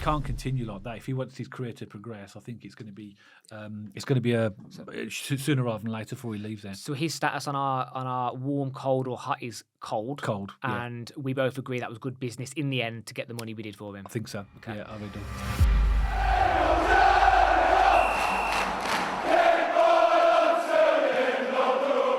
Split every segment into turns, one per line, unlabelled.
can't continue like that. If he wants his career to progress, I think it's going to be sooner rather than later before he leaves there.
So his status on our warm, cold, or hot is cold.
Cold, yeah.
And we both agree that was good business in the end to get the money we did for him.
I think so.
Okay.
Yeah, I really do.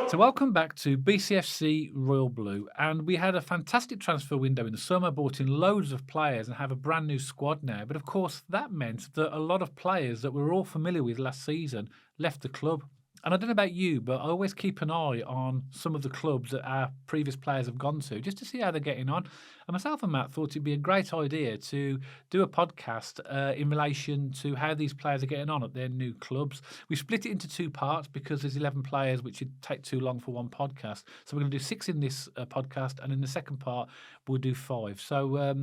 So welcome back to BCFC Royal Blue, and we had a fantastic transfer window in the summer, brought in loads of players and have a brand new squad now. But of course, that meant that a lot of players that we were all familiar with last season left the club. And I don't know about you, but I always keep an eye on some of the clubs that our previous players have gone to, just to see how they're getting on. And myself and Matt thought it'd be a great idea to do a podcast in relation to how these players are getting on at their new clubs. We split it into two parts because there's 11 players, which would take too long for one podcast. So we're going to do 6 in this podcast, and in the second part, we'll do 5. So,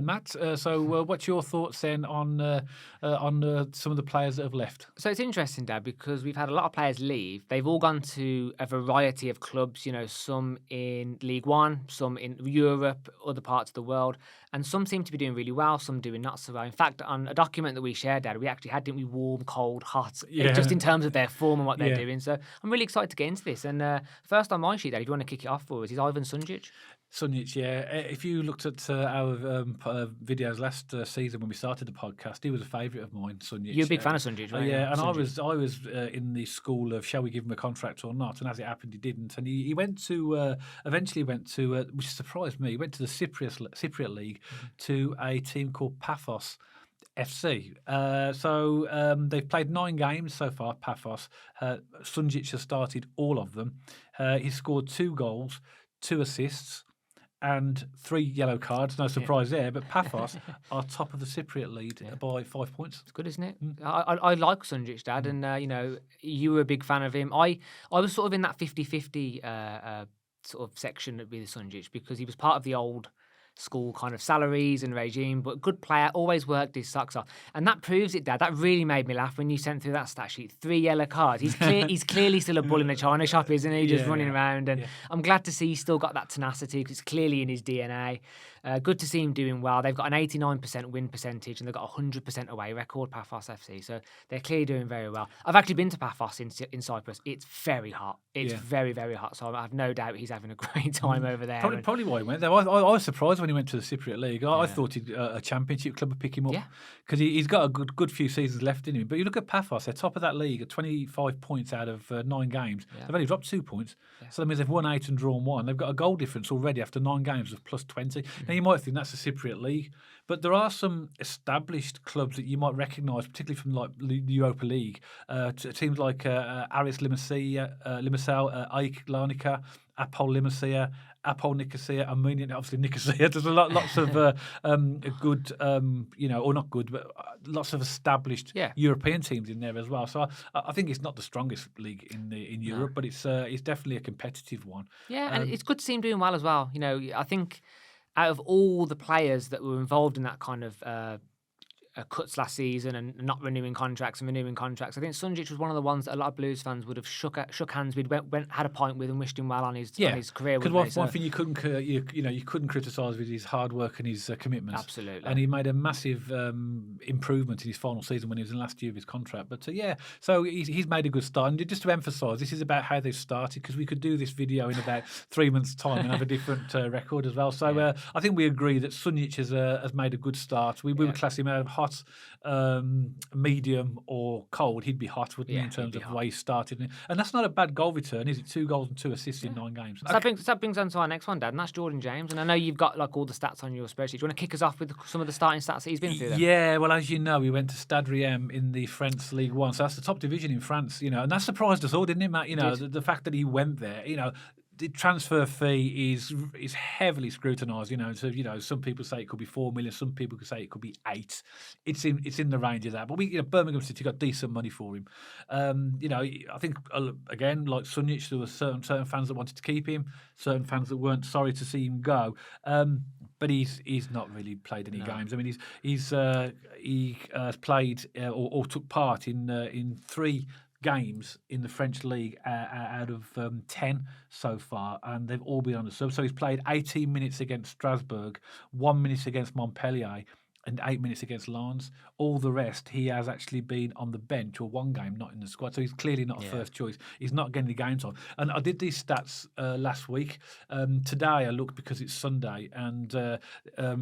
Matt, what's your thoughts then on some of the players that have left?
So it's interesting, Dad, because we've had a lot of players leave. They've all gone to a variety of clubs, some in League One, some in Europe, other parts of the world, and some seem to be doing really well, some doing not so well. In fact, on a document that we shared, Dad, we actually had, didn't we, warm, cold, hot, just in terms of their form and what they're doing. So I'm really excited to get into this. And first on my sheet, Dad, if you want to kick it off for us, is Ivan Sunjic.
Sunjic, yeah. If you looked at our videos last season when we started the podcast, he was a favourite of mine, Sunjic.
You're a big fan of Sunjic, right?
Yeah, and
Sunjic.
I was in the school of shall we give him a contract or not? And as it happened, he didn't. And he went to eventually went to which surprised me. He went to the Cypriot League to a team called Paphos FC. They've played 9 games so far. Paphos. Sunjic has started all of them. He scored 2 goals, 2 assists, and 3 yellow cards. No surprise there. But Paphos are top of the Cypriot league by 5 points.
It's good, isn't it? I like Sunjic, Dad, and you were a big fan of him. I was sort of in that 50-50 sort of section with Sunjic because he was part of the old school kind of salaries and regime, but good player, always worked his socks off. And that proves it, Dad. That really made me laugh when you sent through that stat sheet. 3 yellow cards. He's clearly still a bull in a china shop, isn't he? Just running around. And I'm glad to see he's still got that tenacity because it's clearly in his DNA. Good to see him doing well. They've got an 89% win percentage and they've got a 100% away record, Paphos FC. So they're clearly doing very well. I've actually been to Paphos in Cyprus. It's very hot. It's very, very hot. So I have no doubt he's having a great time over there.
Probably why he went there. I was surprised when he went to the Cypriot League. I thought a championship club would pick him up because he's got a good few seasons left in him. But you look at Paphos, they're top of that league at 25 points out of 9 games. Yeah. They've only dropped 2 points. Yeah. So that means they've won 8 and drawn 1. They've got a goal difference already after 9 games of plus 20. Now, you might think that's the Cypriot League, but there are some established clubs that you might recognise, particularly from like the Europa League. Teams like Aris Limassol, AEK Larnaca, Apol Limassol, Apol Nicosia, Armenian, obviously Nicosia. There's lots of good, or not good, but lots of established European teams in there as well. So I think it's not the strongest league in Europe, but it's definitely a competitive one.
Yeah, and it's good to see him doing well as well. I think out of all the players that were involved in that kind of cuts last season and not renewing contracts, I think Sunjic was one of the ones that a lot of Blues fans would have shook hands with, had a pint with, and wished him well on his career.
Because one thing you couldn't criticise with his hard work and his commitments.
Absolutely,
and he made a massive improvement in his final season when he was in the last year of his contract. But so he's made a good start. And just to emphasise, this is about how they've started, because we could do this video in about 3 months' time and have a different record as well. So I think we agree that Sunjic has made a good start. We would class him out of hot, medium or cold. He'd be hot, wouldn't he, in terms of the way he started. And that's not a bad goal return, is it? 2 goals and 2 assists in 9 games.
So that brings on to our next one, Dad, and that's Jordan James. And I know you've got like all the stats on your spreadsheet. Do you want to kick us off with some of the starting stats that he's been through then?
Yeah, well, as you know, he went to Stade Riem in the French League One. So that's the top division in France, and that surprised us all, didn't it, Matt? The fact that he went there, the transfer fee is heavily scrutinised. So some people say it could be 4 million, some people could say it could be 8. It's in the range of that. But Birmingham City got decent money for him. I think again, like Sunjic, there were certain fans that wanted to keep him, certain fans that weren't sorry to see him go. But he's not really played any games. I mean, he has played or took part in 3 games in the French league out of 10 so far, and they've all been on the sub. So he's played 18 minutes against Strasbourg, 1 minute against Montpellier, and 8 minutes against Lens. All the rest, he has actually been on the bench or one game, not in the squad. So he's clearly not a first choice. He's not getting the game time. And I did these stats last week. Today I looked because it's Sunday, and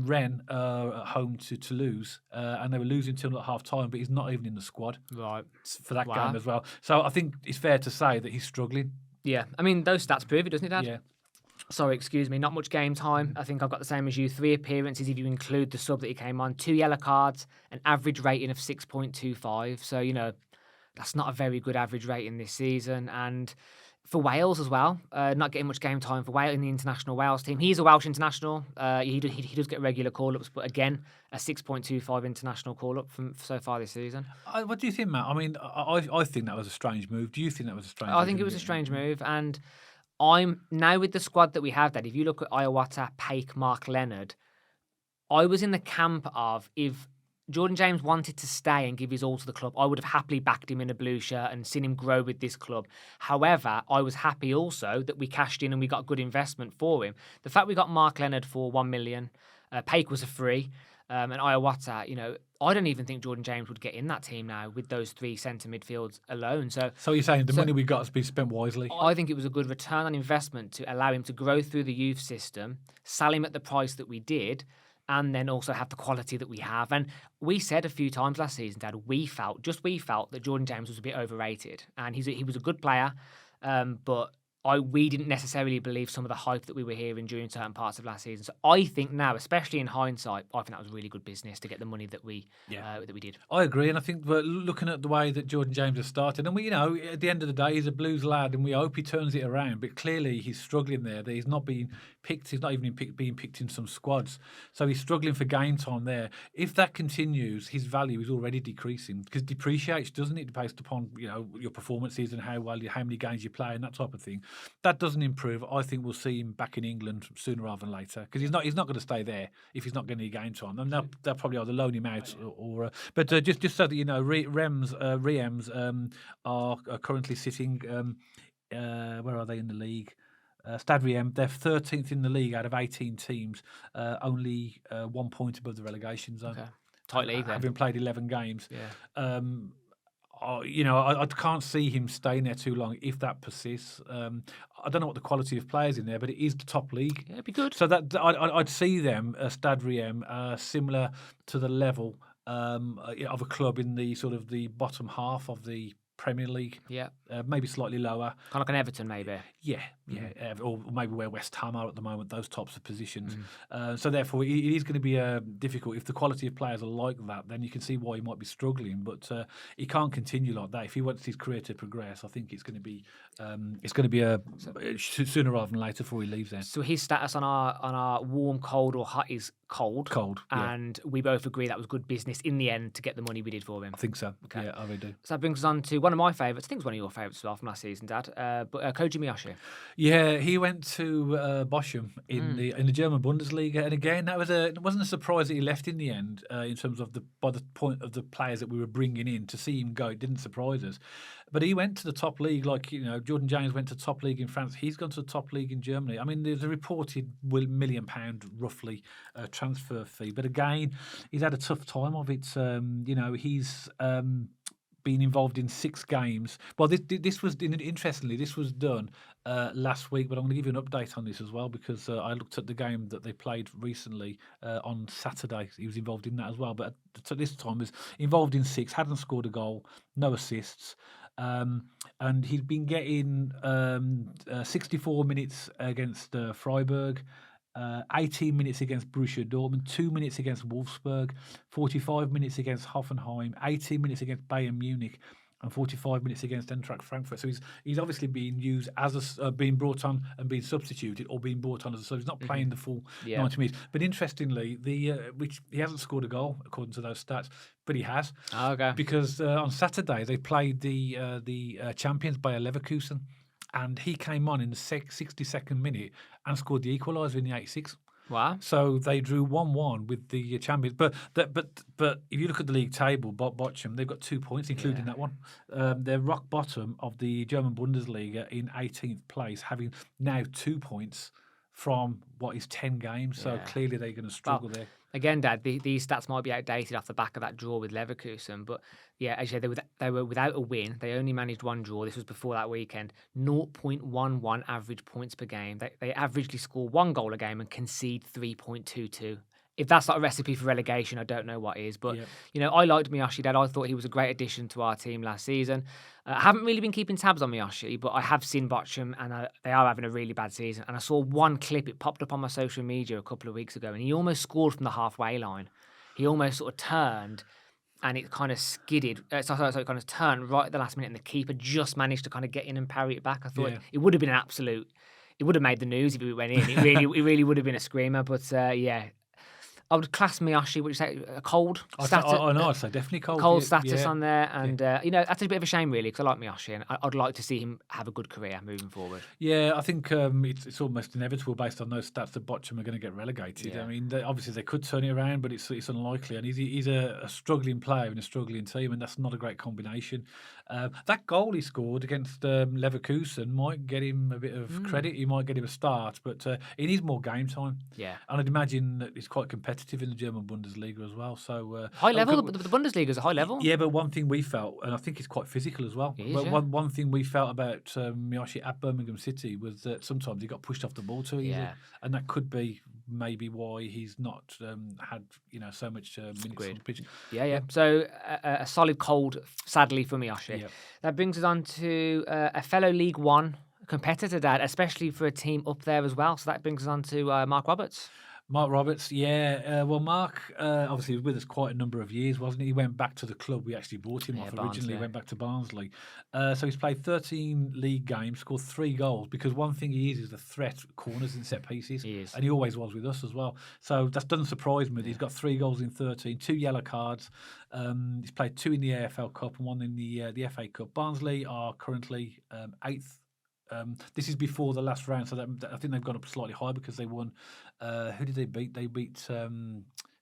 Rennes are at home to Toulouse, and they were losing till at half time, but he's not even in the squad for that game as well. So I think it's fair to say that he's struggling.
Yeah, I mean, those stats prove it, doesn't it, Dad?
Yeah.
Sorry, excuse me, not much game time. I think I've got the same as you. 3 appearances if you include the sub that he came on. 2 yellow cards, an average rating of 6.25. So, that's not a very good average rating this season. And for Wales as well, not getting much game time for Wales in the international Wales team. He's a Welsh international. He does get regular call-ups, but again, a 6.25 international call-up from so far this season.
What do you think, Matt? I mean, I think that was a strange move. Do you think that was a strange move?
I think it was a strange move, and I'm now with the squad that we have, that if you look at Iwata, Paik, Mark Leonard, I was in the camp of, if Jordan James wanted to stay and give his all to the club, I would have happily backed him in a blue shirt and seen him grow with this club. However, I was happy also that we cashed in and we got good investment for him. The fact we got Mark Leonard for 1 million, Paik was a free, and Iwata, I don't even think Jordan James would get in that team now with those 3 centre midfields alone. So
you're saying the money we got has been spent wisely?
I think it was a good return on investment to allow him to grow through the youth system, sell him at the price that we did, and then also have the quality that we have. And we said a few times last season, Dad, we felt that Jordan James was a bit overrated. And he was a good player, but we didn't necessarily believe some of the hype that we were hearing during certain parts of last season. So I think now, especially in hindsight, I think that was really good business to get the money that we did.
I agree, and I think we're looking at the way that Jordan James has started, and we, at the end of the day, he's a Blues lad, and we hope he turns it around. But clearly, he's struggling there. That he's not being picked. He's not even being picked in some squads. So he's struggling for game time there. If that continues, his value is already decreasing because it depreciates, doesn't it, based upon your performances and how many games you play and that type of thing. That doesn't improve. I think we'll see him back in England sooner rather than later because he's not going to stay there if he's not getting any game time. And they'll probably either loan him out but just so that Riems are currently sitting. Where are they in the league? Stade Riem, they're 13th in the league out of 18 teams, only 1 point above the relegation zone.
Okay. Tight league,
having played 11 games.
Yeah.
I can't see him staying there too long if that persists. I don't know what the quality of players in there, but it is the top league.
Yeah, it'd be good.
So that I'd see them, Stade Riem, similar to the level of a club in the sort of the bottom half of the Premier League.
Yeah.
Maybe slightly lower.
Kind of like an Everton, maybe.
Yeah. Or maybe where West Ham are at the moment, those types of positions. So therefore, it is going to be difficult. If the quality of players are like that, then you can see why he might be struggling. But he can't continue like that. If he wants his career to progress, I think it's going to be sooner rather than later before he leaves there.
So his status on our warm, cold, or hot is cold.
Cold,
and we both agree that was good business in the end to get the money we did for him.
I think so.
Okay.
Yeah, I really do.
So that brings us on to one of my favourites. I think it's one of your favourites as well from last season, Dad. But Koji Myoshi.
Yeah, he went to Bochum in the German Bundesliga, and again, it wasn't a surprise that he left in the end. In terms of by the point of the players that we were bringing in, to see him go, it didn't surprise us. But he went to the top league, like Jordan James went to top league in France. He's gone to the top league in Germany. I mean, there's a reported £1 million roughly transfer fee, but again, he's had a tough time of it. He's been involved in 6 games. Well, this was interestingly, this was done last week, but I'm going to give you an update on this as well because I looked at the game that they played recently on Saturday. He was involved in that as well, but this time was involved in 6, hadn't scored a goal, no assists. And he'd been getting 64 minutes against Freiburg, 18 minutes against Borussia Dortmund, 2 minutes against Wolfsburg, 45 minutes against Hoffenheim, 18 minutes against Bayern Munich, and 45 minutes against Eintracht Frankfurt. So he's obviously being used as being brought on and being substituted, or being brought on so he's not playing the full 90 minutes. But interestingly, which he hasn't scored a goal according to those stats, but he has.
Oh, okay.
Because on Saturday they played the champions Bayer Leverkusen, and he came on in the 62nd minute and scored the equaliser in the 86th.
Wow!
So they drew 1-1 with the champions. But if you look at the league table, Bochum, they've got 2 points, including that one. They're rock bottom of the German Bundesliga in 18th place, having now 2 points from what is 10 games. So clearly they're going to struggle there.
Again, Dad, these stats might be outdated off the back of that draw with Leverkusen, but yeah, as you said, they were without a win. They only managed one draw. This was before that weekend. 0.11 average points per game. They averagely score 1 goal a game and concede 3.22. If that's not a recipe for relegation, I don't know what is. But, I liked Myoshi, Dad. I thought he was a great addition to our team last season. I haven't really been keeping tabs on Myoshi, but I have seen Bochum, and they are having a really bad season. And I saw one clip, it popped up on my social media a couple of weeks ago, and he almost scored from the halfway line. He almost sort of turned, and it kind of skidded. So it kind of turned right at the last minute, and the keeper just managed to kind of get in and parry it back. I thought it would have been an absolute... It would have made the news if it went in. It really would have been a screamer. But, I would class Myoshi, would you say, a cold status?
I'd say definitely cold.
Cold status on there. And, that's a bit of a shame, really, because I like Myoshi, and I'd like to see him have a good career moving forward.
Yeah, I think it's almost inevitable based on those stats that Bochum are going to get relegated. Yeah. I mean, obviously they could turn it around, but it's unlikely. And he's a struggling player in a struggling team, and that's not a great combination. That goal he scored against Leverkusen might get him a bit of credit. He might get him a start, but he needs more game time.
Yeah.
And I'd imagine that he's quite competitive in the German Bundesliga as well. So
high level. The Bundesliga is a high level.
Yeah, but one thing we felt, and I think he's quite physical as well. One thing we felt about Myoshi at Birmingham City was that sometimes he got pushed off the ball too easy, and that could be maybe why he's not had so much minutes on the pitch.
Yeah. So a solid cold, sadly, for Myoshi. Yeah. That brings us on to a fellow League One competitor, Dad, especially for a team up there as well. So that brings us on to Marc Roberts.
Marc Roberts, well, Marc obviously was with us quite a number of years, wasn't he? He went back to the club. We actually bought him off originally. Went back to Barnsley. So he's played 13 league games, scored 3 goals, because one thing he is the threat corners and set pieces. He is. And he always was with us as well. So that doesn't surprise me. He's got 3 goals in 13, 2 yellow cards. He's played 2 in the AFL Cup and 1 in the FA Cup. Barnsley are currently 8th. This is before the last round, so I think they've gone up slightly higher because they won. Who did they beat? They beat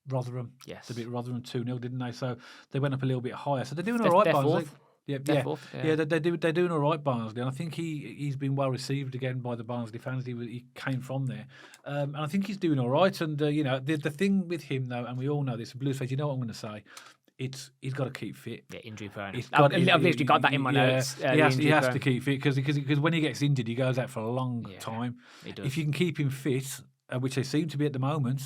Rotherham.
Yes.
They beat Rotherham 2-0, didn't they? So they went up a little bit higher. So they're doing all right, Barnsley. They're doing all right, Barnsley, and I think he's been well received again by the Barnsley fans. He came from there, and I think he's doing all right. And the thing with him though, and we all know this, Blues fans, you know what I'm going to say. He's got to keep fit.
Yeah, injury prone. I've literally got that in my notes.
He has to keep fit because when he gets injured, he goes out for a long time.
He does.
If you can keep him fit, which they seem to be at the moment,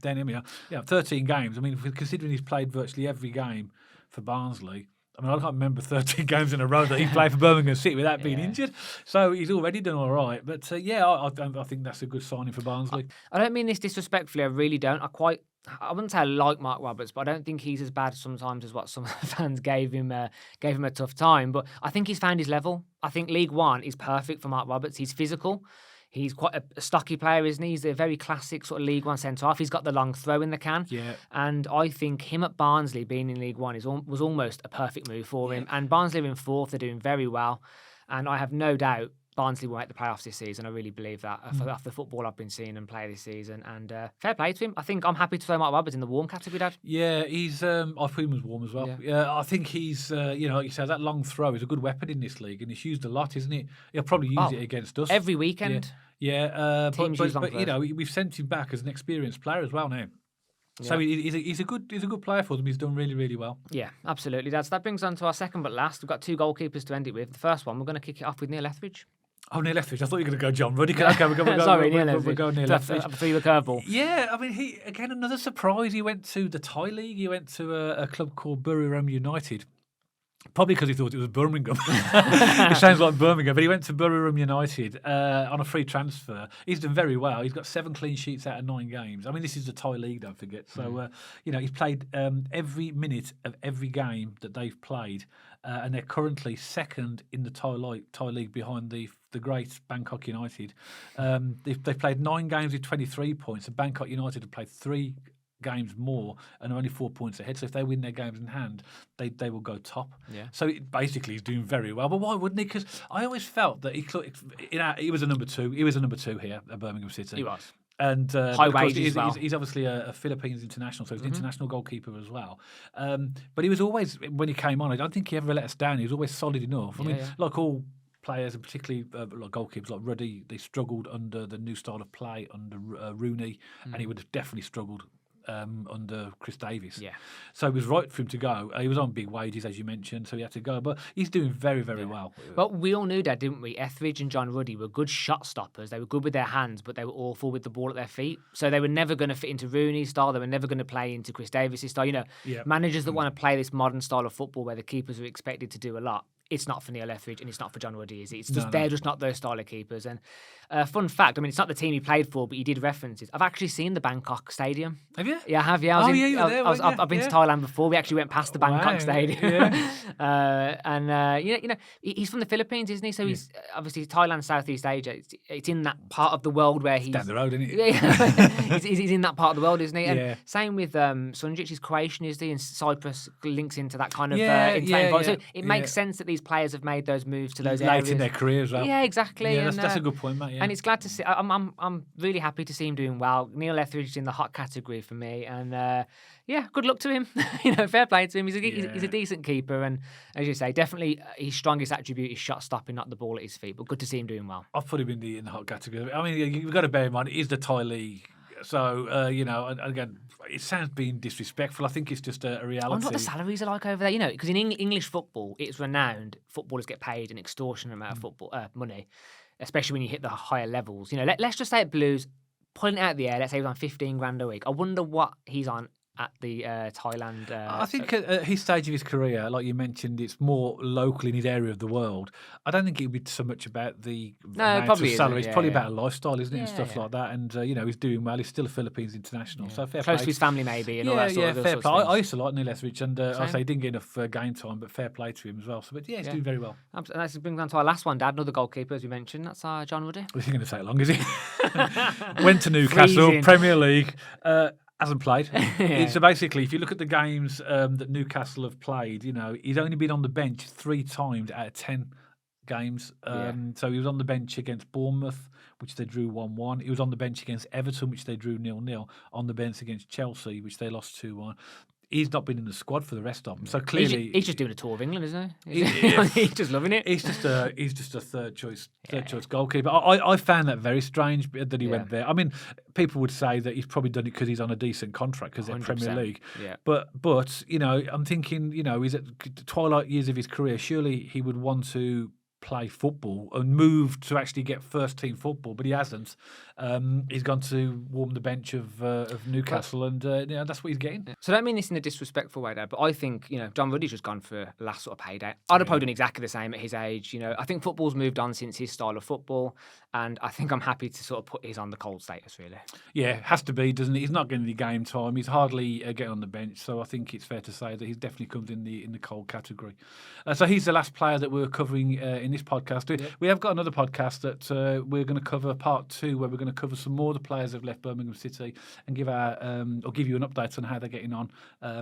then here we are. 13 games. I mean, considering he's played virtually every game for Barnsley. I mean, I can't remember 13 games in a row that he played for Birmingham City without being injured. So he's already done all right. But I think that's a good signing for Barnsley.
I don't mean this disrespectfully. I really don't. I wouldn't say I like Marc Roberts, but I don't think he's as bad sometimes as what some of the fans gave him a tough time. But I think he's found his level. I think League One is perfect for Marc Roberts. He's physical. He's quite a stocky player, isn't he? He's a very classic sort of League One centre-half. He's got the long throw in the can.
Yeah.
And I think him at Barnsley being in League One was almost a perfect move for him. And Barnsley are in 4th. They're doing very well. And I have no doubt Barnsley will make the playoffs this season. I really believe that off the football I've been seeing and play this season. And fair play to him. I think I'm happy to throw Marc Roberts in the warm category, Dad.
Yeah, he's. I thought he was warm as well. Yeah, I think he's. Like you said, that long throw is a good weapon in this league, and it's used a lot, isn't it? He'll probably use it against us
every weekend.
Yeah, but we've sent him back as an experienced player as well now. So he's a good player for them. He's done really, really well.
Yeah, absolutely. So that brings on to our second but last. We've got 2 goalkeepers to end it with. The first one, we're going to kick it off with Neil Etheridge.
Oh, Neil Etheridge. I thought you were going to go John Ruddy. Okay, we'll go.
Sorry,
Neil
Etheridge.
We'll go Neil Etheridge.
I threw you a curveball.
Yeah, I mean, he again another surprise. He went to the Thai League. He went to a club called Birmingham United. Probably because he thought it was Birmingham. It sounds like Birmingham, but he went to Birmingham United on a free transfer. He's done very well. He's got 7 clean sheets out of 9 games. I mean, this is the Thai League, don't forget. So, he's played every minute of every game that they've played, and they're currently 2nd in the Thai League behind the great Bangkok United. They've played 9 games with 23 points, and Bangkok United have played 3 games more and are only 4 points ahead. So if they win their games in hand, they will go top.
Yeah.
So basically, he's doing very well. But why wouldn't he? Because I always felt that he was a number 2. He was a number 2 here at Birmingham City.
He was.
And
high wages as well.
He's obviously a Philippines international, so he's an international goalkeeper as well. But he was always, when he came on, I don't think he ever let us down. He was always solid enough. I mean, like all players, and particularly like goalkeepers like Ruddy, they struggled under the new style of play under Rooney, and he would have definitely struggled under Chris Davis.
Yeah.
So it was right for him to go. He was on big wages, as you mentioned, so he had to go. But he's doing very, very well.
Well, we all knew that, didn't we? Etheridge and John Ruddy were good shot stoppers. They were good with their hands, but they were awful with the ball at their feet. So they were never going to fit into Rooney's style. They were never going to play into Chris Davis's style. You know, managers that want to play this modern style of football where the keepers are expected to do a lot. It's not for Neil Etheridge and it's not for John Ruddy, is it? It's just they're just not those style of keepers. And fun fact, I mean, it's not the team he played for, but he did reference it. I've actually seen the Bangkok Stadium.
Have you?
Yeah, I have. Yeah,
you were there.
I've been to Thailand before. We actually went past the Bangkok Stadium. You know, he's from the Philippines, isn't he? So he's obviously Thailand, Southeast Asia. It's in that part of the world where he's
down the road, isn't it?
Yeah, he's in that part of the world, isn't he? And same with Sunjic. He's Croatian, isn't he? And Cyprus links into that kind of So it makes sense that these players have made those moves to those areas
late in their career as well.
Yeah, exactly.
Yeah, that's a good point, mate. Yeah.
And it's glad to see. I'm really happy to see him doing well. Neil Etheridge is in the hot category for me, and good luck to him. You know, fair play to him. He's a decent keeper, and as you say, definitely his strongest attribute is shot stopping, not the ball at his feet. But good to see him doing well.
I've put him in the hot category. I mean, you've got to bear in mind it is the Thai league. So, you know, and again, it sounds being disrespectful. I think it's just a reality. I
wonder what the salaries are like over there. You know, because in English football, it's renowned. Footballers get paid an extortionate amount of money, especially when you hit the higher levels. You know, let's just say at Blues, pulling it out of the air, let's say he's on 15 grand a week. I wonder what he's on at the Thailand.
I think at his stage of his career, like you mentioned, it's more local in his area of the world. I don't think it would be so much about the amount of salary. It's probably about a lifestyle, isn't it, and stuff like that. And you know, he's doing well. He's still a Philippines international, so fair play.
Close to his family, maybe, and all that sort of
fair play.
I
used to like Neil Etheridge, and I say he didn't get enough game time, but fair play to him as well. So, but he's doing very well.
And that brings on to our last one, Dad. Another goalkeeper, as we mentioned. That's John Ruddy.
Well, he's going to take long, is he? Went to Newcastle, Premier League. Hasn't played. So basically, if you look at the games that Newcastle have played, you know, he's only been on the bench 3 times out of 10 games. So he was on the bench against Bournemouth, which they drew 1-1. He was on the bench against Everton, which they drew 0-0. On the bench against Chelsea, which they lost 2-1. He's not been in the squad for the rest of them. So clearly,
he's just doing a tour of England, isn't he? He's just loving it.
He's just a third choice goalkeeper. I found that very strange that he went there. I mean, people would say that he's probably done it because he's on a decent contract because they're Premier League.
Yeah.
But you know, I'm thinking, you know, he's at the twilight years of his career. Surely he would want to play football and move to actually get first team football, but he hasn't. He's gone to warm the bench of Newcastle, and that's what he's getting.
So I don't mean this in a disrespectful way, Dad, but I think, you know, John Ruddy's just gone for the last sort of payday. I'd have probably done exactly the same at his age. You know, I think football's moved on since his style of football, and I think I'm happy to sort of put his on the cold status, really.
Yeah, has to be, doesn't it? He's not getting the game time. He's hardly getting on the bench, so I think it's fair to say that he's definitely comes in the cold category. So he's the last player that we're covering in this podcast. We have got another podcast that we're going to cover part 2, where we're going to cover some more of the players that have left Birmingham City and give you an update on how they're getting on,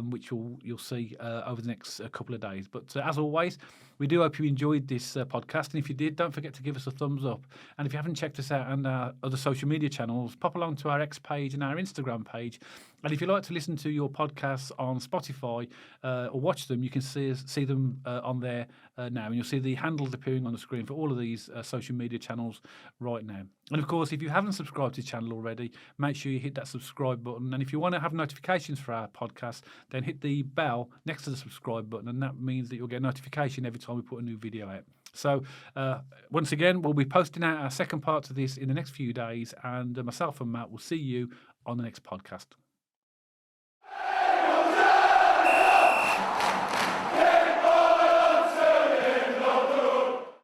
which you'll see over the next couple of days. But as always, we do hope you enjoyed this podcast, and if you did, don't forget to give us a thumbs up. And if you haven't checked us out on our other social media channels, pop along to our X page and our Instagram page. And if you like to listen to your podcasts on Spotify or watch them, you can see them on there now, and you'll see the handles appearing on the screen for all of these social media channels right now. And of course, if you haven't subscribed to the channel already, make sure you hit that subscribe button. And if you want to have notifications for our podcast, then hit the bell next to the subscribe button, and that means that you'll get a notification every time we put a new video out. So once again, we'll be posting out our second part to this in the next few days, and myself and Matt will see you on the next podcast.